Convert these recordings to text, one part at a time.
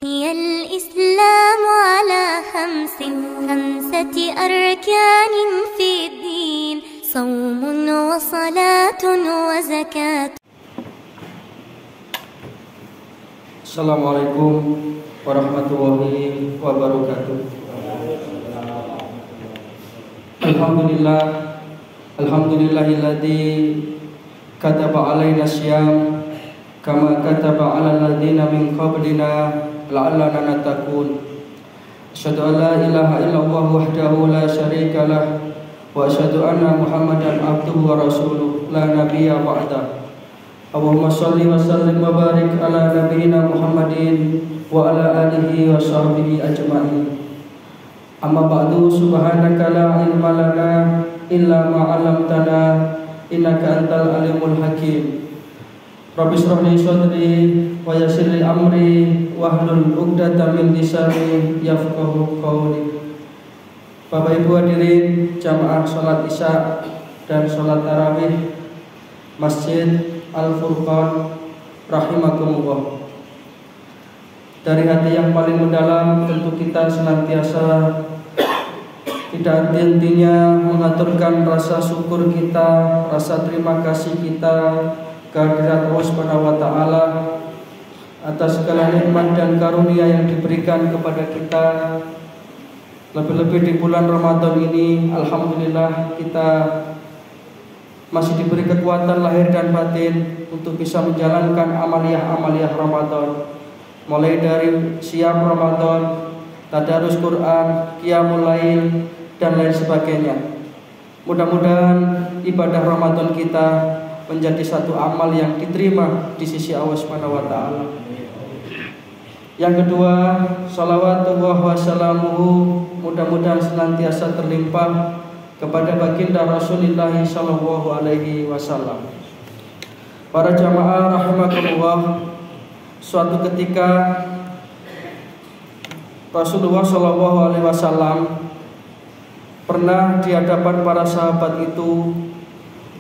الإسلام على خمسة أركان في الدين صوم وصلاة وزكاة. Assalamualaikum warahmatullahi wabarakatuh. Alhamdulillahilladzi kataba alaina syiyam kama kataba alal ladzina min qablina la'allana nattaqun. Asyhadu an la ilaha illallah wahdahu la syarika lah wa asyhadu anna Muhammadan abduhu wa rasuluh la nabiyya ba'da. Allahumma sholli wa sallim wa barik ala nabiyyina Muhammadin wa ala alihi wa sahbihi ajma'in. Amma ba'du, subhanaka la ilma lana illa ma 'allamtana innaka antal alimul hakim. Rabbi shrah li sadri wa yassir li amri wahlul 'uqdatam min lisani yafqahu qawli. Bapak Ibu hadirin jamaah salat Isya dan salat tarawih Masjid Al-Furqan rahimakumullah. Dari hati yang paling mendalam tentu kita senantiasa tidak henti-hentinya mengaturkan rasa syukur kita, rasa terima kasih kita kehadirat Allah Subhanahu wa taala atas segala nikmat dan karunia yang diberikan kepada kita. Lebih-lebih di bulan Ramadan ini, alhamdulillah kita masih diberi kekuatan lahir dan batin untuk bisa menjalankan amaliyah Ramadan, mulai dari siam Ramadan, tadarus Quran, qiyamul lail, dan lain sebagainya. Mudah-mudahan ibadah Ramadan kita menjadi satu amal yang diterima di sisi Allah Subhanahu wa taala. Yang kedua, shalawatullah wa salamuhu mudah-mudahan senantiasa terlimpah kepada baginda Rasulullah sallallahu alaihi wasallam. Para jamaah rahimakumullah, suatu ketika Rasulullah sallallahu alaihi wasallam pernah di hadapan para sahabat itu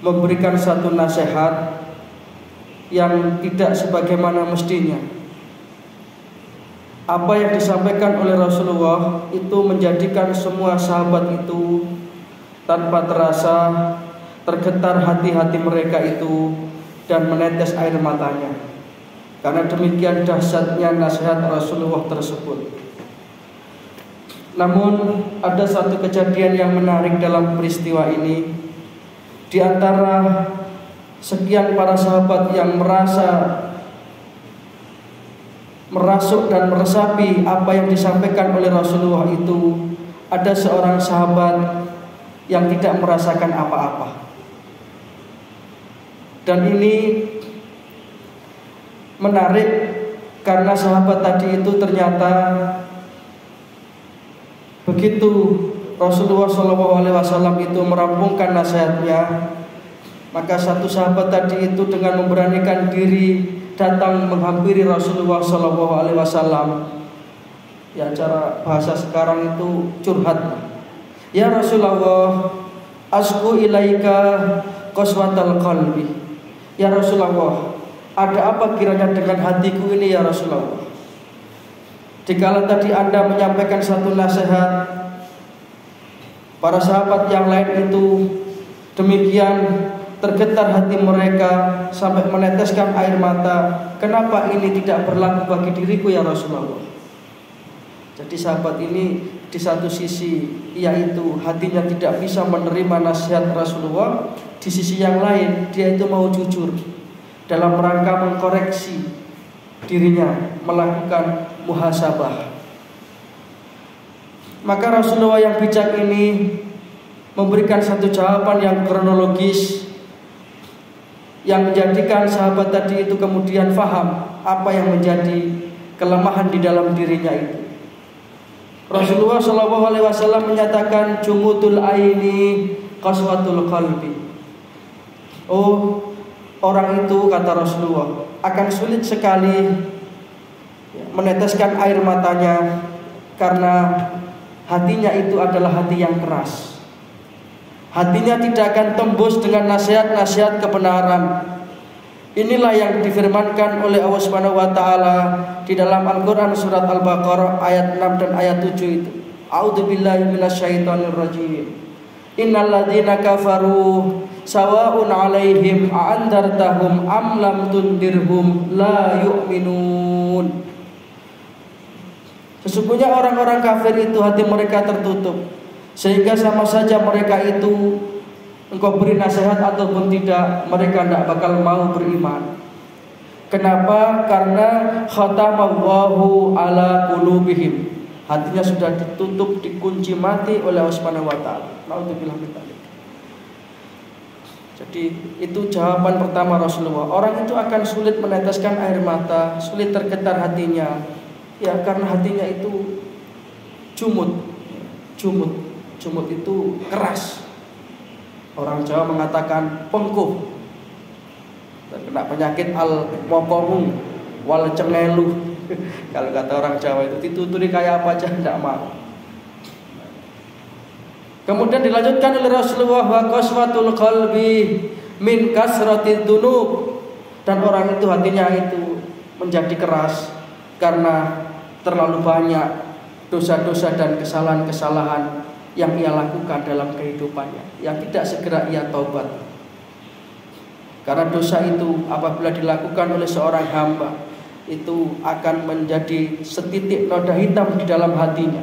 memberikan satu nasihat yang tidak sebagaimana mestinya. Apa yang disampaikan oleh Rasulullah itu menjadikan semua sahabat itu tanpa terasa tergetar hati-hati mereka itu dan menetes air matanya, karena demikian dahsyatnya nasihat Rasulullah tersebut. Namun ada satu kejadian yang menarik dalam peristiwa ini. Di antara sekian para sahabat yang merasuk dan meresapi apa yang disampaikan oleh Rasulullah itu, ada seorang sahabat yang tidak merasakan apa-apa. Dan ini menarik karena sahabat tadi itu ternyata begitu Rasulullah SAW itu merampungkan nasihatnya, maka satu sahabat tadi itu dengan memberanikan diri datang menghampiri Rasulullah SAW. Ya, cara bahasa sekarang itu curhat. Ya Rasulullah, asku ilaika qaswatal qalbi. Ya Rasulullah, ada apa kiranya dengan hatiku ini ya Rasulullah? Dikala tadi Anda menyampaikan satu nasihat, para sahabat yang lain itu demikian tergetar hati mereka sampai meneteskan air mata. Kenapa ini tidak berlaku bagi diriku ya Rasulullah? Jadi sahabat ini di satu sisi yaitu hatinya tidak bisa menerima nasihat Rasulullah, di sisi yang lain dia itu mau jujur dalam rangka mengkoreksi dirinya, melakukan muhasabah. Maka Rasulullah yang bijak ini memberikan satu jawaban yang kronologis yang menjadikan sahabat tadi itu kemudian faham apa yang menjadi kelemahan di dalam dirinya itu. Rasulullah SAW menyatakan jumutul aini qaswatul qalbi. Oh, orang itu, kata Rasulullah, akan sulit sekali meneteskan air matanya karena hatinya itu adalah hati yang keras. Hatinya tidak akan tembus dengan nasihat-nasihat kebenaran. Inilah yang difirmankan oleh Allah Subhanahu wa taala di dalam Al-Qur'an surat Al-Baqarah ayat 6 dan ayat 7 itu. A'udzubillahi minasyaitonir rajim. Innal ladzina kafaru sawa'un 'alaihim a'andartahum am lam tundirhum la yu'minun. Sesungguhnya orang-orang kafir itu hati mereka tertutup, sehingga sama saja mereka itu engkau beri nasihat ataupun tidak, mereka tidak bakal mau beriman. Kenapa? Karena khatamallahu ala qulubihim. Hatinya sudah ditutup, dikunci mati oleh Allah Subhanahu wa taala. Nauzubillah min dzalik. Jadi itu jawaban pertama Rasulullah. Orang itu akan sulit meneteskan air mata, sulit tergetar hatinya. Ya karena hatinya itu jumut itu keras. Orang Jawa mengatakan pengkuh, terkena penyakit al-mokomu wal cengelu. Kalau kata orang Jawa itu dituturi kayak apa aja tidak mau. Kemudian dilanjutkan oleh Rasulullah, wa qaswatul qalbi min kasratid dzunub, dan orang itu hatinya itu menjadi keras karena terlalu banyak dosa-dosa dan kesalahan-kesalahan yang ia lakukan dalam kehidupannya, yang tidak segera ia taubat. Karena dosa itu apabila dilakukan oleh seorang hamba, itu akan menjadi setitik noda hitam di dalam hatinya.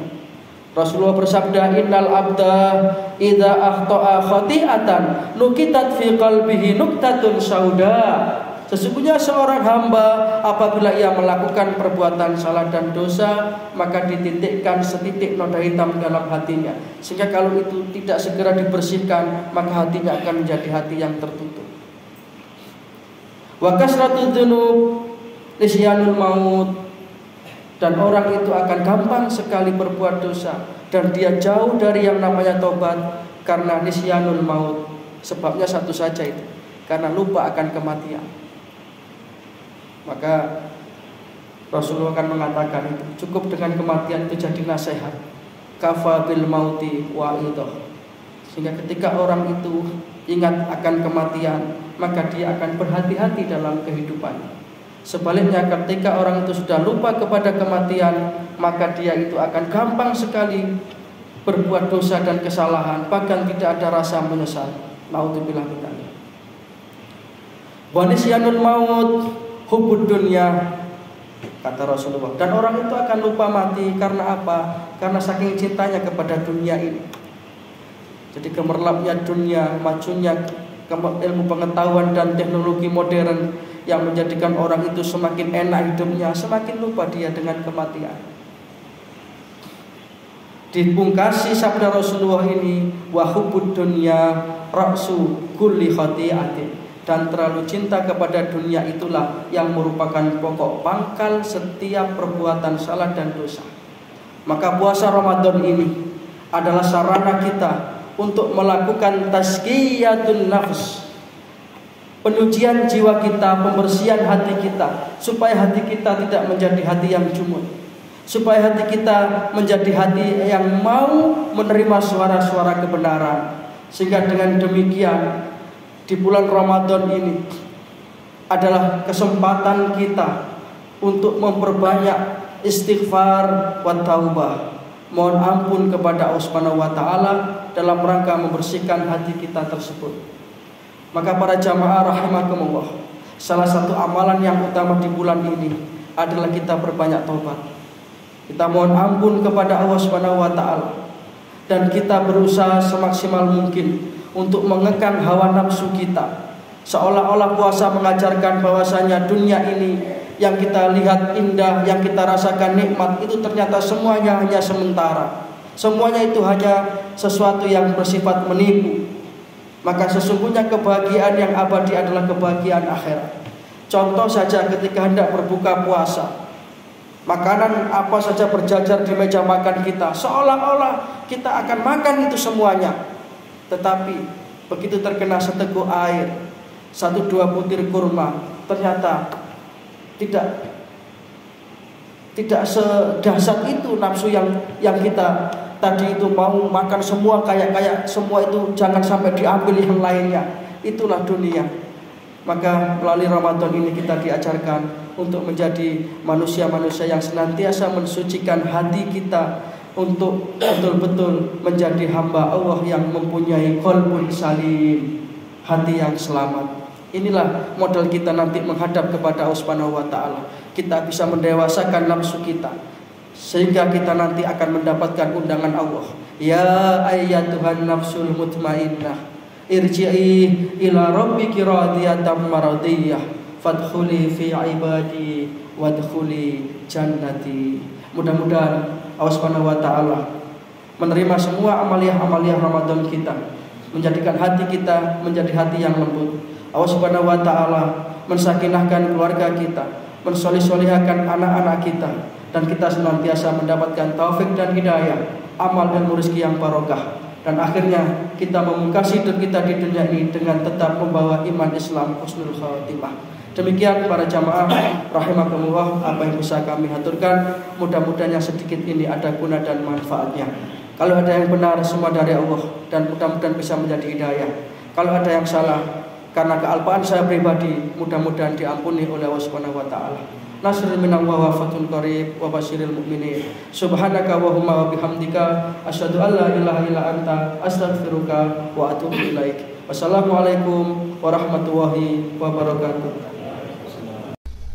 Rasulullah bersabda, innal abda idza akhta'a khati'atan nukitat fi qalbihi nuktatun sauda. Sesungguhnya seorang hamba apabila ia melakukan perbuatan salah dan dosa, maka dititikkan setitik noda hitam dalam hatinya. Sehingga kalau itu tidak segera dibersihkan, maka hatinya akan menjadi hati yang tertutup. Wa kasratud dzunub nisyanul maut, dan orang itu akan gampang sekali berbuat dosa dan dia jauh dari yang namanya taubat karena nisyanul maut. Sebabnya satu saja itu, karena lupa akan kematian. Maka Rasulullah akan mengatakan itu cukup dengan kematian itu jadi nasihat. Kafa bil mauti wa'idah. Sehingga ketika orang itu ingat akan kematian, maka dia akan berhati-hati dalam kehidupannya. Sebaliknya ketika orang itu sudah lupa kepada kematian, maka dia itu akan gampang sekali berbuat dosa dan kesalahan, bahkan tidak ada rasa menyesal. Naudzubillah min dzalik. Wa nisyanul maut hubbud dunya, kata Rasulullah. Dan orang itu akan lupa mati karena apa? Karena saking cintanya kepada dunia ini. Jadi gemerlapnya dunia, majunya ilmu pengetahuan dan teknologi modern yang menjadikan orang itu semakin enak hidupnya, semakin lupa dia dengan kematian. Dipungkasi sabda Rasulullah ini, wa hubbud dunya ra'su kulli khati'atin. Dan terlalu cinta kepada dunia itulah yang merupakan pokok pangkal setiap perbuatan salah dan dosa. Maka puasa Ramadan ini adalah sarana kita untuk melakukan tazkiyatun nafs, penyucian jiwa kita, pembersihan hati kita, supaya hati kita tidak menjadi hati yang jumut, supaya hati kita menjadi hati yang mau menerima suara-suara kebenaran. Sehingga dengan demikian di bulan Ramadan ini adalah kesempatan kita untuk memperbanyak istighfar wa taubah, mohon ampun kepada Allah Subhanahu wa taala dalam rangka membersihkan hati kita tersebut. Maka para jamaah rahimakumullah, salah satu amalan yang utama di bulan ini adalah kita berbanyak taubat. Kita mohon ampun kepada Allah Subhanahu wa taala dan kita berusaha semaksimal mungkin untuk mengekang hawa nafsu kita. Seolah-olah puasa mengajarkan bahwasanya dunia ini yang kita lihat indah, yang kita rasakan nikmat, itu ternyata semuanya hanya sementara. Semuanya itu hanya sesuatu yang bersifat menipu. Maka sesungguhnya kebahagiaan yang abadi adalah kebahagiaan akhirat. Contoh saja ketika hendak berbuka puasa, makanan apa saja berjajar di meja makan kita, seolah-olah kita akan makan itu semuanya. Tetapi begitu terkena seteguk air, 1-2 butir kurma, ternyata tidak sedahsyat itu nafsu yang kita tadi itu mau makan semua, kayak semua itu jangan sampai diambil yang lainnya. Itulah dunia. Maka melalui Ramadan ini kita diajarkan untuk menjadi manusia-manusia yang senantiasa mensucikan hati kita untuk betul-betul menjadi hamba Allah yang mempunyai qalbun salim, hati yang selamat. Inilah modal kita nanti menghadap kepada Allah Subhanahu wa taala. Kita bisa mendewasakan nafsu kita sehingga kita nanti akan mendapatkan undangan Allah. Ya ayyatuhan nafsul mutmainnah, irji'i ila rabbiki radiyatan maradiyah, fadkhuli fi ibadi wadkhuli jannati. Mudah-mudahan Allah Subhanahu wa taala menerima semua amaliah-amaliah Ramadan kita, menjadikan hati kita menjadi hati yang lembut. Allah Subhanahu wa taala mensakinahkan keluarga kita, mensolih-solihkan anak-anak kita, dan kita senantiasa mendapatkan taufik dan hidayah, amal dan rezeki yang barokah. Dan akhirnya kita memungkasi hidup kita di dunia ini dengan tetap membawa iman Islam husnul khatimah. Demikian para jamaah rahimakumullah, apa yang bisa kami haturkan. Mudah-mudahan yang sedikit ini ada guna dan manfaatnya. Kalau ada yang benar semua dari Allah, dan mudah-mudahan bisa menjadi hidayah. Kalau ada yang salah karena kealpaan saya pribadi, mudah-mudahan diampuni oleh Allah Subhanahu wa taala. Nasrul minallah wa fathun qarib wa basyiril mu'minin. Subhanaka wa humma wa bihamdika asyhadu an la ilaha illa anta astaghfiruka wa atubu ilaik. Wassalamualaikum warahmatullahi wabarakatuh.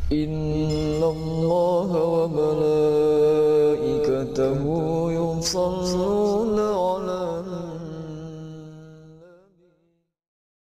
Innallaha wa malaikatahu yusalluna